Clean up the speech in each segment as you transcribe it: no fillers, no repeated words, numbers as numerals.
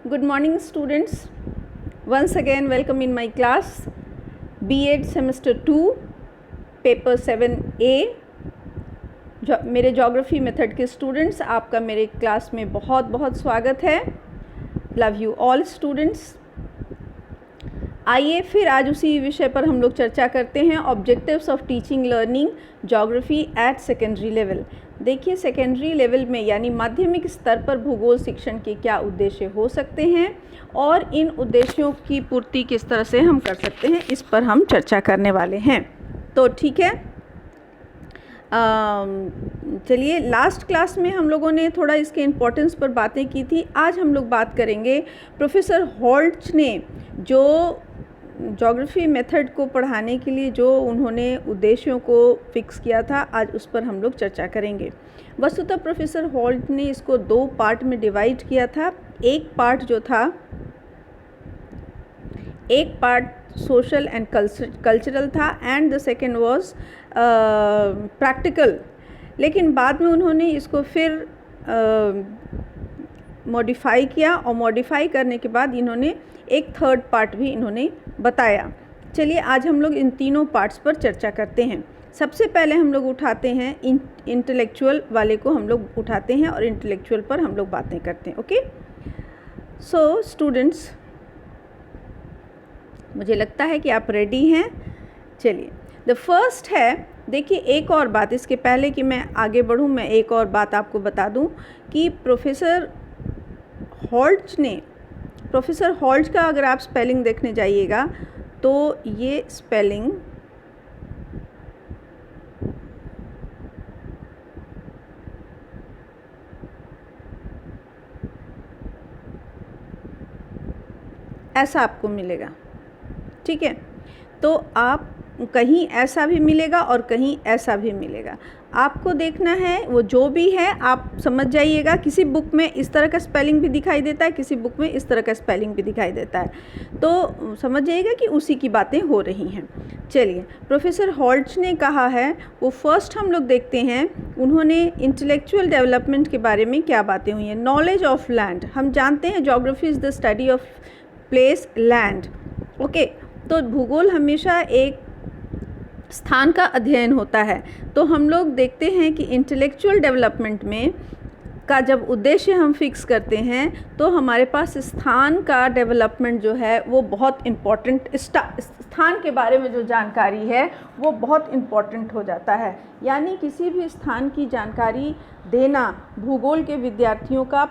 Good morning students. Once again welcome in my class B.Ed semester 2 paper 7A। मेरे geography method के students, आपका मेरे class में बहुत बहुत स्वागत है। Love you all students. आइए फिर आज उसी विषय पर हम लोग चर्चा करते हैं, objectives of teaching learning geography at secondary level. देखिए, सेकेंडरी लेवल में यानी माध्यमिक स्तर पर भूगोल शिक्षण के क्या उद्देश्य हो सकते हैं और इन उद्देश्यों की पूर्ति किस तरह से हम कर सकते हैं, इस पर हम चर्चा करने वाले हैं। तो ठीक है, चलिए, लास्ट क्लास में हम लोगों ने थोड़ा इसके इम्पोर्टेंस पर बातें की थी। आज हम लोग बात करेंगे प्रोफेसर हॉल्ट ने जो ज्योग्राफी मेथड को पढ़ाने के लिए जो उन्होंने उद्देश्यों को फिक्स किया था, आज उस पर हम लोग चर्चा करेंगे। वस्तुतः प्रोफेसर हॉल्ट ने इसको 2 पार्ट में डिवाइड किया था। एक पार्ट जो था, एक पार्ट सोशल एंड कल्चरल था and the second was practical. लेकिन बाद में उन्होंने इसको फिर मॉडिफाई किया और मॉडिफाई करने के बाद इन्होंने एक थर्ड पार्ट भी इन्होंने बताया। चलिए, आज हम लोग इन तीनों पार्ट्स पर चर्चा करते हैं। सबसे पहले हम लोग उठाते हैं इंटेलेक्चुअल वाले को, हम लोग उठाते हैं और इंटेलेक्चुअल पर हम लोग बातें करते हैं। ओके, सो स्टूडेंट्स, मुझे लगता है कि आप रेडी हैं। चलिए, द फर्स्ट है, देखिए एक और बात, इसके पहले कि मैं आगे बढ़ूं, मैं एक और बात आपको बता दूं कि प्रोफेसर हॉल्ट का अगर आप स्पेलिंग देखने जाइएगा तो ये स्पेलिंग ऐसा आपको मिलेगा। ठीक है, तो आप कहीं ऐसा भी मिलेगा और कहीं ऐसा भी मिलेगा। आपको देखना है वो जो भी है, आप समझ जाइएगा। किसी बुक में इस तरह का स्पेलिंग भी दिखाई देता है, किसी बुक में इस तरह का स्पेलिंग भी दिखाई देता है, तो समझ जाइएगा कि उसी की बातें हो रही हैं। चलिए, प्रोफेसर हॉल्ट ने कहा है, वो फर्स्ट हम लोग देखते हैं, उन्होंने इंटेलेक्चुअल डेवलपमेंट के बारे में क्या बातें हुई हैं। नॉलेज ऑफ लैंड, हम जानते हैं geography is the study of place land. Okay, तो भूगोल हमेशा एक स्थान का अध्ययन होता है। तो हम लोग देखते हैं कि इंटेलेक्चुअल डेवलपमेंट में का जब उद्देश्य हम फिक्स करते हैं तो हमारे पास स्थान का डेवलपमेंट जो है वो बहुत इम्पॉर्टेंट, स्थान के बारे में जो जानकारी है वो बहुत इम्पॉर्टेंट हो जाता है। यानी किसी भी स्थान की जानकारी देना भूगोल के विद्यार्थियों का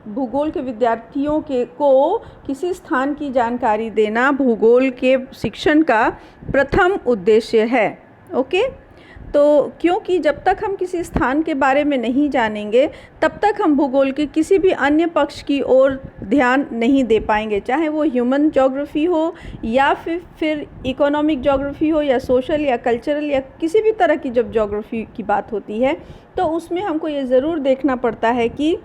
भूगोल के विद्यार्थियों को किसी स्थान की जानकारी देना भूगोल के शिक्षण का प्रथम उद्देश्य है। ओके, तो क्योंकि जब तक हम किसी स्थान के बारे में नहीं जानेंगे तब तक हम भूगोल के किसी भी अन्य पक्ष की ओर ध्यान नहीं दे पाएंगे, चाहे वो ह्यूमन ज्योग्राफी हो या फिर इकोनॉमिक ज्योग्राफी हो या सोशल या कल्चरल या किसी भी तरह की जब ज्योग्राफी की बात होती है तो उसमें हमको ये ज़रूर देखना पड़ता है कि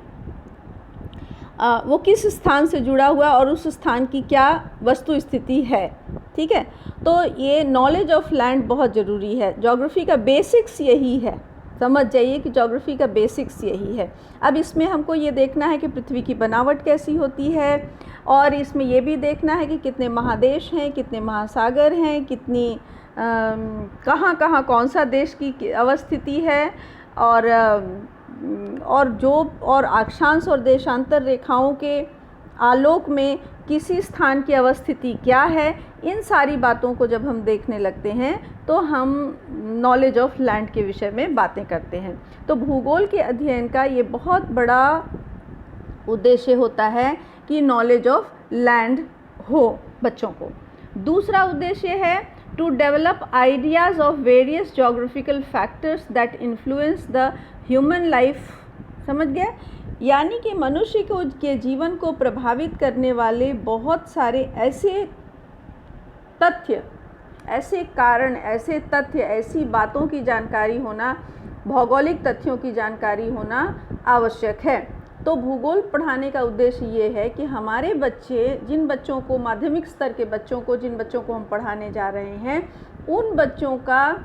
वो किस स्थान से जुड़ा हुआ और उस स्थान की क्या वस्तु स्थिति है। ठीक है, तो ये नॉलेज ऑफ लैंड बहुत ज़रूरी है। ज्योग्राफी का बेसिक्स यही है, समझ जाइए कि ज्योग्राफी का बेसिक्स यही है। अब इसमें हमको ये देखना है कि पृथ्वी की बनावट कैसी होती है और इसमें ये भी देखना है कि कितने महादेश हैं, कितने महासागर हैं, कितनी कहाँ कहाँ कौन सा देश की अवस्थिति है और अक्षांश और देशांतर रेखाओं के आलोक में किसी स्थान की अवस्थिति क्या है। इन सारी बातों को जब हम देखने लगते हैं तो हम नॉलेज ऑफ लैंड के विषय में बातें करते हैं। तो भूगोल के अध्ययन का ये बहुत बड़ा उद्देश्य होता है कि नॉलेज ऑफ लैंड हो बच्चों को। दूसरा उद्देश्य है to develop ideas of various geographical factors that influence the human life. समझ गए? यानी कि मनुष्य के जीवन को प्रभावित करने वाले बहुत सारे ऐसे तथ्य, ऐसे कारण, ऐसे तथ्य, ऐसी बातों की जानकारी होना, भौगोलिक तथ्यों की जानकारी होना आवश्यक है। तो भूगोल पढ़ाने का उद्देश्य ये है कि हमारे बच्चे, जिन बच्चों को, माध्यमिक स्तर के बच्चों को, जिन बच्चों को हम पढ़ाने जा रहे हैं, उन बच्चों का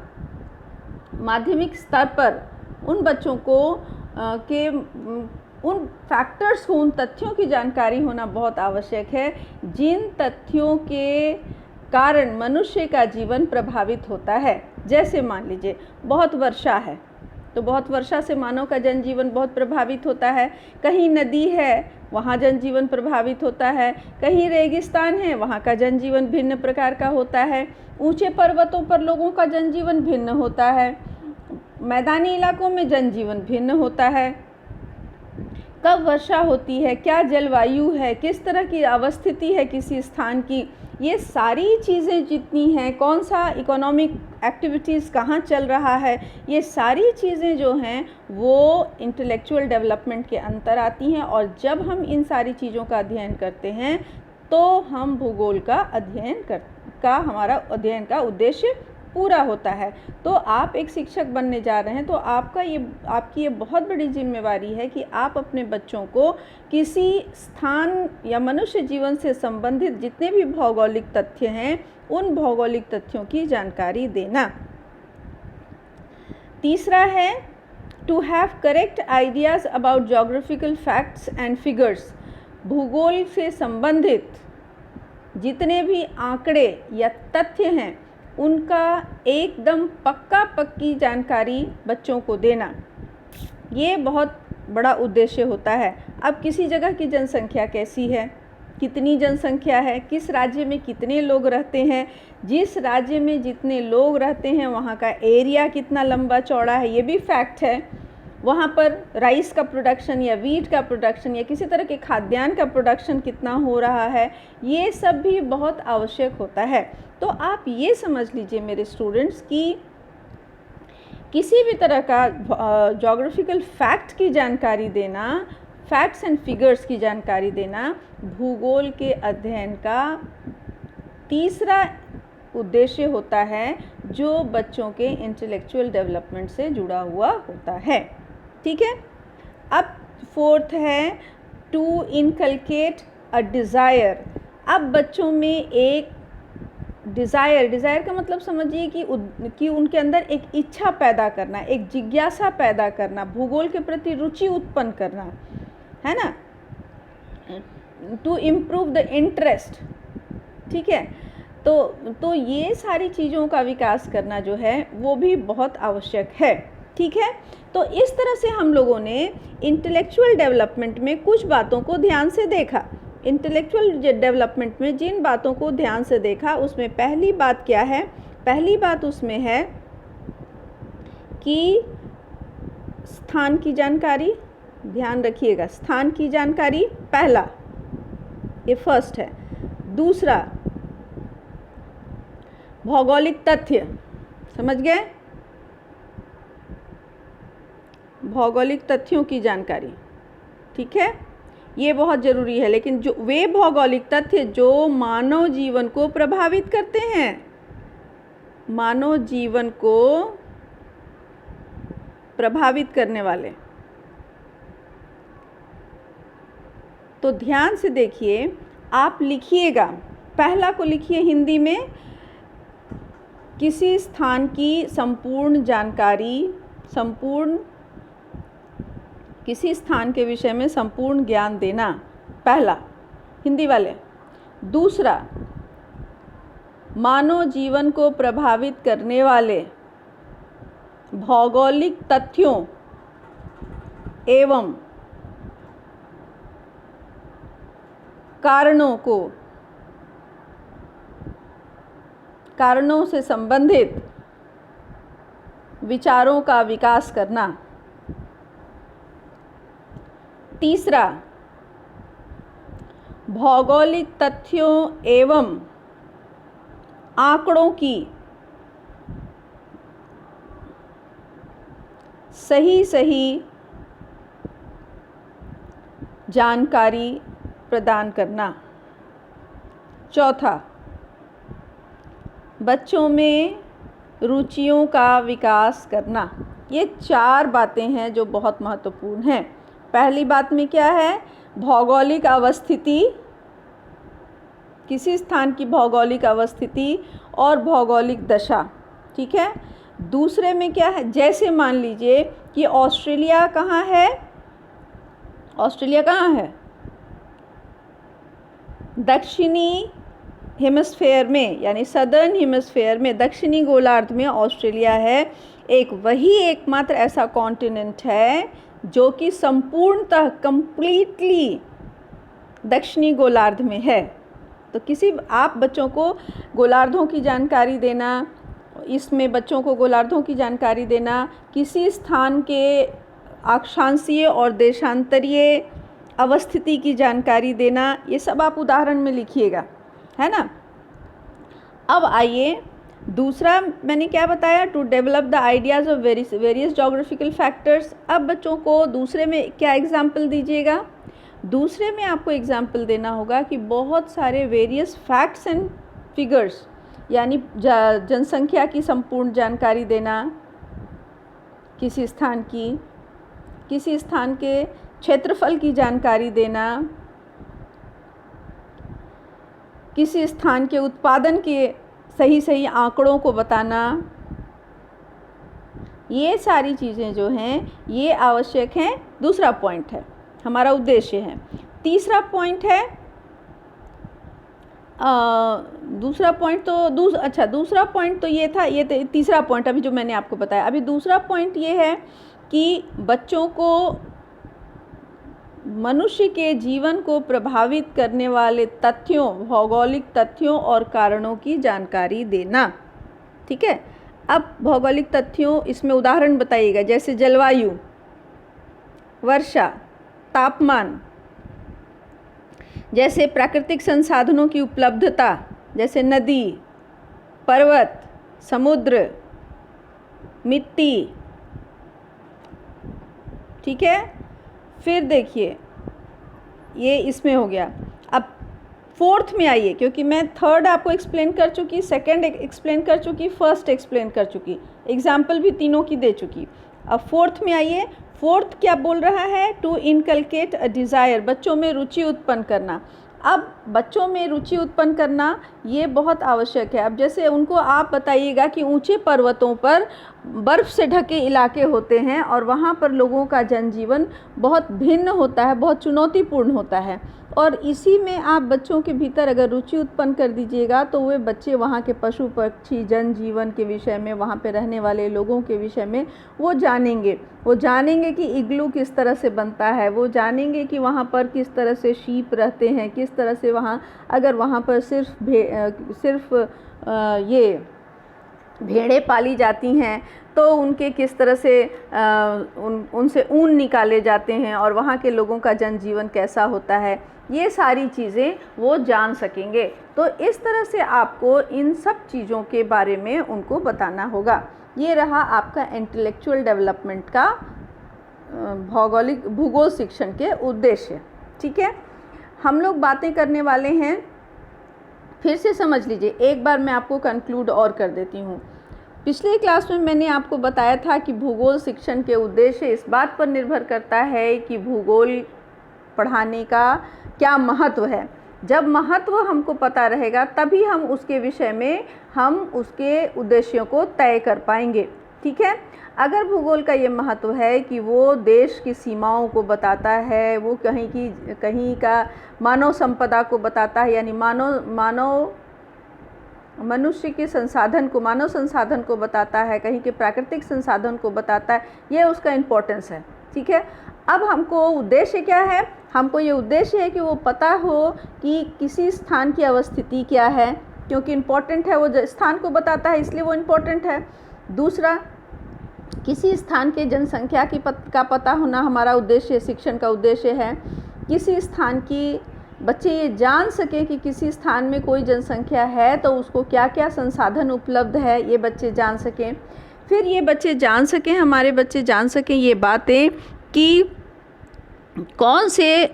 माध्यमिक स्तर पर, उन बच्चों को उन फैक्टर्स को, उन तथ्यों की जानकारी होना बहुत आवश्यक है जिन तथ्यों के कारण मनुष्य का जीवन प्रभावित होता है। जैसे मान लीजिए बहुत वर्षा है तो बहुत वर्षा से मानव का जनजीवन बहुत प्रभावित होता है। कहीं नदी है वहाँ जनजीवन प्रभावित होता है, कहीं रेगिस्तान है वहाँ का जनजीवन भिन्न प्रकार का होता है, ऊंचे पर्वतों पर लोगों का जनजीवन भिन्न होता है, मैदानी इलाकों में जनजीवन भिन्न होता है। कब वर्षा होती है, क्या जलवायु है, किस तरह की अवस्थिति है किसी स्थान की, ये सारी चीज़ें जितनी हैं, कौन सा इकोनॉमिक एक्टिविटीज़ कहाँ चल रहा है, ये सारी चीज़ें जो हैं वो इंटेलेक्चुअल डेवलपमेंट के अंतर आती हैं। और जब हम इन सारी चीज़ों का अध्ययन करते हैं तो हम भूगोल का हमारा अध्ययन का उद्देश्य पूरा होता है। तो आप एक शिक्षक बनने जा रहे हैं तो आपकी ये बहुत बड़ी जिम्मेवारी है कि आप अपने बच्चों को किसी स्थान या मनुष्य जीवन से संबंधित जितने भी भौगोलिक तथ्य हैं उन भौगोलिक तथ्यों की जानकारी देना। तीसरा है to have correct ideas about geographical facts and figures. भूगोल से संबंधित जितने भी आंकड़े या तथ्य हैं उनका एकदम पक्की जानकारी बच्चों को देना, ये बहुत बड़ा उद्देश्य होता है। अब किसी जगह की जनसंख्या कैसी है, कितनी जनसंख्या है, किस राज्य में कितने लोग रहते हैं, जिस राज्य में जितने लोग रहते हैं वहाँ का एरिया कितना लंबा चौड़ा है, ये भी फैक्ट है। वहाँ पर राइस का प्रोडक्शन या वीट का प्रोडक्शन या किसी तरह के खाद्यान्न का प्रोडक्शन कितना हो रहा है, ये सब भी बहुत आवश्यक होता है। तो आप ये समझ लीजिए मेरे स्टूडेंट्स कि किसी भी तरह का ज्योग्राफिकल फैक्ट की जानकारी देना, फैक्ट्स एंड फिगर्स की जानकारी देना भूगोल के अध्ययन का तीसरा उद्देश्य होता है जो बच्चों के इंटेलेक्चुअल डेवलपमेंट से जुड़ा हुआ होता है। ठीक है। अब फोर्थ है टू इनकलकेट अ डिज़ायर। अब बच्चों में एक डिज़ायर का मतलब समझिए कि उनके अंदर एक इच्छा पैदा करना, एक जिज्ञासा पैदा करना, भूगोल के प्रति रुचि उत्पन्न करना, है ना, टू इम्प्रूव द इंटरेस्ट। ठीक है। तो ये सारी चीज़ों का विकास करना जो है वो भी बहुत आवश्यक है। ठीक है। तो इस तरह से हम लोगों ने इंटेलेक्चुअल डेवलपमेंट में कुछ बातों को ध्यान से देखा। इंटेलेक्चुअल डेवलपमेंट में जिन बातों को ध्यान से देखा उसमें पहली बात क्या है, पहली बात उसमें है कि स्थान की जानकारी, ध्यान रखिएगा, स्थान की जानकारी पहला, ये फर्स्ट है। दूसरा भौगोलिक तथ्य, समझ गए, भौगोलिक तथ्यों की जानकारी। ठीक है, ये बहुत ज़रूरी है। लेकिन जो वे भौगोलिक तथ्य जो मानव जीवन को प्रभावित करते हैं, मानव जीवन को प्रभावित करने वाले, तो ध्यान से देखिए, आप लिखिएगा, पहला को लिखिए हिंदी में, किसी स्थान की संपूर्ण जानकारी, किसी स्थान के विषय में संपूर्ण ज्ञान देना, पहला हिंदी वाले। दूसरा, मानव जीवन को प्रभावित करने वाले भौगोलिक तथ्यों एवं कारणों से संबंधित विचारों का विकास करना। तीसरा, भौगोलिक तथ्यों एवं आंकड़ों की सही जानकारी प्रदान करना। चौथा, बच्चों में रुचियों का विकास करना। ये चार बातें हैं जो बहुत महत्वपूर्ण हैं। पहली बात में क्या है, भौगोलिक अवस्थिति, किसी स्थान की भौगोलिक अवस्थिति और भौगोलिक दशा। ठीक है। दूसरे में क्या है, जैसे मान लीजिए कि ऑस्ट्रेलिया कहाँ है, ऑस्ट्रेलिया कहाँ है? दक्षिणी हेमिस्फेयर में, यानी सदर्न हेमिस्फेयर में, दक्षिणी गोलार्ध में ऑस्ट्रेलिया है। वही एकमात्र ऐसा कॉन्टिनेंट है जो कि संपूर्णतः कंप्लीटली दक्षिणी गोलार्ध में है। तो आप बच्चों को गोलार्धों की जानकारी देना, इसमें बच्चों को गोलार्धों की जानकारी देना, किसी स्थान के अक्षांशीय और देशांतरीय अवस्थिति की जानकारी देना, ये सब आप उदाहरण में लिखिएगा, है ना। अब आइए दूसरा मैंने क्या बताया, to develop the ideas of various geographical factors. अब बच्चों को दूसरे में क्या एग्जाम्पल दीजिएगा? दूसरे में आपको एग्जाम्पल देना होगा कि बहुत सारे वेरियस फैक्ट्स एंड फिगर्स, यानी जनसंख्या की संपूर्ण जानकारी देना, किसी स्थान के क्षेत्रफल की जानकारी देना, किसी स्थान के उत्पादन के सही आंकड़ों को बताना, ये सारी चीज़ें जो हैं ये आवश्यक हैं। दूसरा पॉइंट है, हमारा उद्देश्य है। तीसरा पॉइंट है दूसरा पॉइंट तो ये था, ये तीसरा पॉइंट अभी जो मैंने आपको बताया। अभी दूसरा पॉइंट ये है कि बच्चों को मनुष्य के जीवन को प्रभावित करने वाले तथ्यों, भौगोलिक तथ्यों और कारणों की जानकारी देना। ठीक है, अब भौगोलिक तथ्यों, इसमें उदाहरण बताइएगा, जैसे जलवायु, वर्षा, तापमान, जैसे प्राकृतिक संसाधनों की उपलब्धता, जैसे नदी, पर्वत, समुद्र, मिट्टी। ठीक है, फिर देखिए ये इसमें हो गया। अब फोर्थ में आइए, क्योंकि मैं थर्ड आपको एक्सप्लेन कर चुकी, सेकंड एक्सप्लेन कर चुकी, फर्स्ट एक्सप्लेन कर चुकी, एग्जाम्पल भी तीनों की दे चुकी। अब फोर्थ में आइए। फोर्थ क्या बोल रहा है? टू इनकलकेट अ डिज़ायर, बच्चों में रुचि उत्पन्न करना। अब बच्चों में रुचि उत्पन्न करना ये बहुत आवश्यक है। अब जैसे उनको आप बताइएगा कि ऊंचे पर्वतों पर बर्फ़ से ढके इलाके होते हैं और वहाँ पर लोगों का जनजीवन बहुत भिन्न होता है, बहुत चुनौतीपूर्ण होता है, और इसी में आप बच्चों के भीतर अगर रुचि उत्पन्न कर दीजिएगा तो वे बच्चे वहाँ के पशु पक्षी जनजीवन के विषय में, वहाँ पे रहने वाले लोगों के विषय में वो जानेंगे कि इग्लू किस तरह से बनता है, वो जानेंगे कि वहाँ पर किस तरह से शीप रहते हैं, किस तरह से वहाँ, अगर वहाँ पर सिर्फ ये भेड़ें पाली जाती हैं तो उनके किस तरह से उनसे ऊन निकाले जाते हैं और वहाँ के लोगों का जनजीवन कैसा होता है, ये सारी चीज़ें वो जान सकेंगे। तो इस तरह से आपको इन सब चीज़ों के बारे में उनको बताना होगा। ये रहा आपका इंटेलेक्चुअल डेवलपमेंट का भूगोल शिक्षण के उद्देश्य। ठीक है, हम लोग बातें करने वाले हैं, फिर से समझ लीजिए, एक बार मैं आपको कंक्लूड और कर देती हूँ। पिछले क्लास में मैंने आपको बताया था कि भूगोल शिक्षण के उद्देश्य इस बात पर निर्भर करता है कि भूगोल पढ़ाने का क्या महत्व है। जब महत्व हमको पता रहेगा तभी हम उसके विषय में हम उसके उद्देश्यों को तय कर पाएंगे। ठीक है, अगर भूगोल का ये महत्व है कि वो देश की सीमाओं को बताता है, वो कहीं का मानव संपदा को बताता है, यानी मनुष्य के मानव संसाधन को बताता है, कहीं के प्राकृतिक संसाधन को बताता है, ये उसका इम्पोर्टेंस है। ठीक है, अब हमको उद्देश्य क्या है? हमको ये उद्देश्य है कि वो पता हो कि किसी स्थान की अवस्थिति क्या है, क्योंकि इम्पोर्टेंट है, वो स्थान को बताता है इसलिए वो इम्पोर्टेंट है। दूसरा, किसी स्थान के जनसंख्या का पता होना हमारा उद्देश्य, शिक्षण का उद्देश्य है। किसी स्थान की बच्चे ये जान सकें कि किसी स्थान में कोई जनसंख्या है तो उसको क्या क्या संसाधन उपलब्ध है, ये बच्चे जान सकें। फिर ये बच्चे जान सकें, हमारे बच्चे जान सकें ये बातें कि कौन से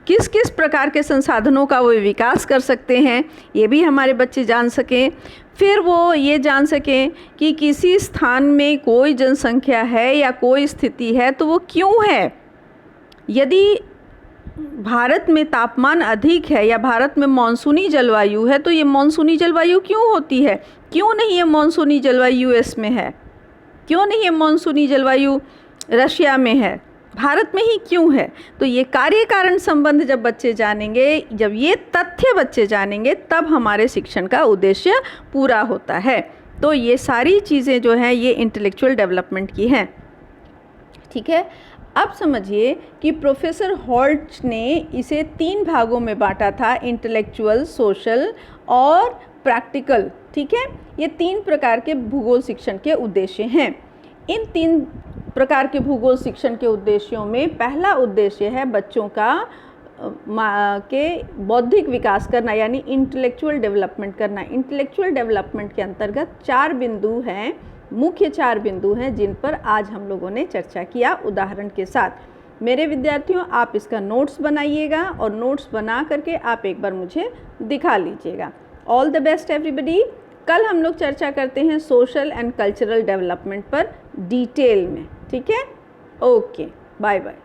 किस किस प्रकार के संसाधनों का वो विकास कर सकते हैं, ये भी हमारे बच्चे जान सकें। फिर वो ये जान सकें कि किसी स्थान में कोई जनसंख्या है या कोई स्थिति है तो वो क्यों है। यदि भारत में तापमान अधिक है या भारत में मानसूनी जलवायु है तो ये मानसूनी जलवायु क्यों होती है, क्यों नहीं ये मानसूनी जलवायु यूएस में है, क्यों नहीं ये मानसूनी जलवायु रशिया में है, भारत में ही क्यों है। तो ये कार्य कारण संबंध जब बच्चे जानेंगे, जब ये तथ्य बच्चे जानेंगे, तब हमारे शिक्षण का उद्देश्य पूरा होता है। तो ये सारी चीज़ें जो हैं ये इंटेलेक्चुअल डेवलपमेंट की हैं। ठीक है, अब समझिए कि प्रोफेसर हॉल्ट ने इसे 3 भागों में बांटा था, इंटेलेक्चुअल, सोशल और प्रैक्टिकल। ठीक है, ये 3 प्रकार के भूगोल शिक्षण के उद्देश्य हैं। इन 3 प्रकार के भूगोल शिक्षण के उद्देश्यों में पहला उद्देश्य है बच्चों का के बौद्धिक विकास करना, यानी इंटेलेक्चुअल डेवलपमेंट करना। इंटेलेक्चुअल डेवलपमेंट के अंतर्गत 4 बिंदु हैं, मुख्य 4 बिंदु हैं जिन पर आज हम लोगों ने चर्चा किया उदाहरण के साथ। मेरे विद्यार्थियों, आप इसका नोट्स बनाइएगा और नोट्स बना करके आप एक बार मुझे दिखा लीजिएगा। All the best everybody. कल हम लोग चर्चा करते हैं सोशल एंड कल्चरल डेवलपमेंट पर डिटेल में। ठीक है, ओके, बाय बाय।